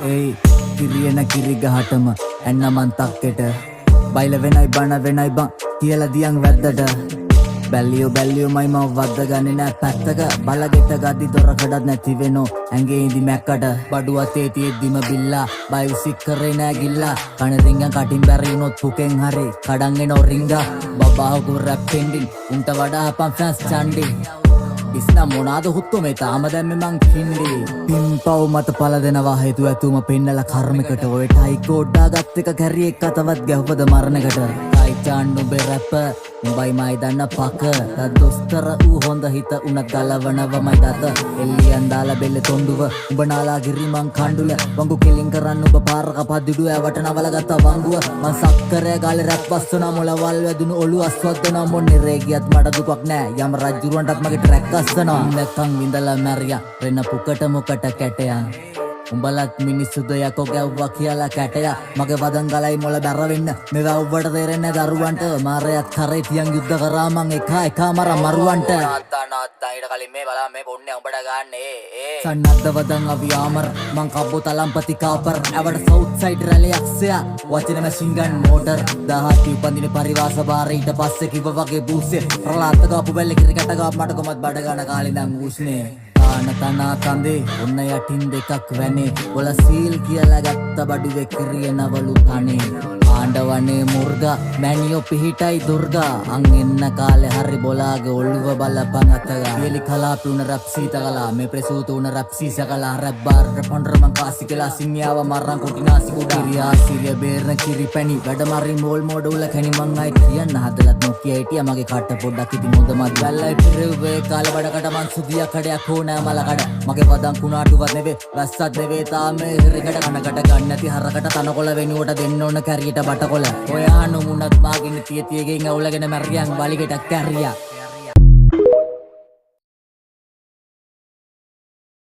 ඒයි කිරියන කිරිගහටම ඇන්න මන්තක්කෙට බයිල වෙනයි බණ වෙනයි බං කියල දියන් වැද්දට බැල්ලියෝ මයි මව වද්ද ගන්න නෑ පැත්තක බලගෙට ගදි දොරකඩත් නැතිවෙනෝ ඇගේ ඉදි මැක්කට බඩුවතේ තියෙද්දිම බිල්ලා බයිවිසික් කරේ නෑ ගිල්ලා කනරිංග කටින් බැරිනොත් පුකෙන් හරි කඩන්ගෙන ඔරිංග බබාහකු රැප්පෙන්ඩින් උන්ට වඩා හපන් ෆැන්ස් චන්ඩි ඉස්න මොනාද හුත්තු මේ තාම දැම්ම මං කින්ඩි පින් පව් මත පල දෙනවා හේතු ඇතුම පෙන්නල කර්මිකට ඔය ටයි කෝඩ්ඩා ගත්ත එක කැරියෙක් අතවත් ගැහ්වද මරණකට ටයිචාන් නුබේ රැප උඹයි මයි දන්න පක දොස්තර ඌ හොඳ හිත උනත් ගලවනවමයි දත එල්ලියන් දාලා බෙල්ල තොණ්ඩුව උඹ නාලා ගිරිමං කණ්ඩුල වංගු කෙලින් කරන්න ඔබ පාරක පදිඩුව ඇවට නවල ගත්ත වංගුව මං සක්කරය ගාලේ රැප් වස්සන මොලවල් වැදුණු ඔලු අස්වද්දන මොන්නේ රේගියත් මට දුකක් නෑ යම රජුරුවන්ටත් මගේ ට්‍රැක් අස්සනවා නැකං විඳලා මැරියා රෙන්න පුකට මොකට කැටයන් උඹලත් මිනිස්සුද යකෝ ගැව්වා කියලා කැටය මගේ වදන් ගලයි මොල බැරවෙන්න මෙවා උඹට තේරෙන්නේ දරුවන්ට මාරයත් කරේ තියන් යුද්ධ කරා මං එකා මර මරුවන්ට නාත්තා ඊට කලින් මේ බලන්න මේ පොන්නේ උඹට ගන්නේ සන්නද්ද වදන් අවි ආමර් මං කබ්බෝ තලම්පති කාපර් ඇවට සවුත් සයිඩ් රැලි අක්සයා වචන මැෂින් ගන් මෝටර් 17 උපන්දින පරිවාස බාර ඊට පස්සේ කිව්ව වගේ බූස්සේ ප්‍රලාත් ගාපු බැල්ල කිරිකට ගාපු මට කොමත් බඩ ගන්න කාලේ දැන් ඌස්නේ තනා තන්දේ ඔන්න යටින් දෙකක් වැනේ ඔල සීල් කියලා ගත්ත බඩුවේ කිරියනවලු කනේ ආණ්ඩවනේ මුර්ගා මැනියෝ පිහිටයි දුර්ගා අං එන්න කාලේ හරි බොලාගේ ඔළුව බලපන් අතගා එලි කලාපි උන රැප් සීතකලා මේ ප්‍රසූත උන රැප් සීසකලා රැප් බාර් පොන්ඩර මං කාසි කියලා සින්යාව මරන් කොටිනාසි කුඩා කිරියා සිරිය බේරන කිරි පැණි වැඩ මරි මෝල් මෝඩ උල කැණි මං අයි කියන්න හදලත් නොකිය හිටියා මගේ කට පොඩ්ඩක් ඉතින් හොඳමත් බැලයි පිරෙව්වේ කාලේ බඩකට මං සුදියා කඩයක් ඕන මලකඩ මගේ පදම් කුණාටුවත් නෙවේ වැස්සත් නෙවේ තාම හිරකට කනකට ගන්න නැති හරකට තනකොළ වෙනුවට දෙන්න ඕන කැරියට බටකොළ ඔයා නුමුණත් මාගින් තියතියගෙන් අවුලගෙන මැරියන් වලිගෙට කැරියා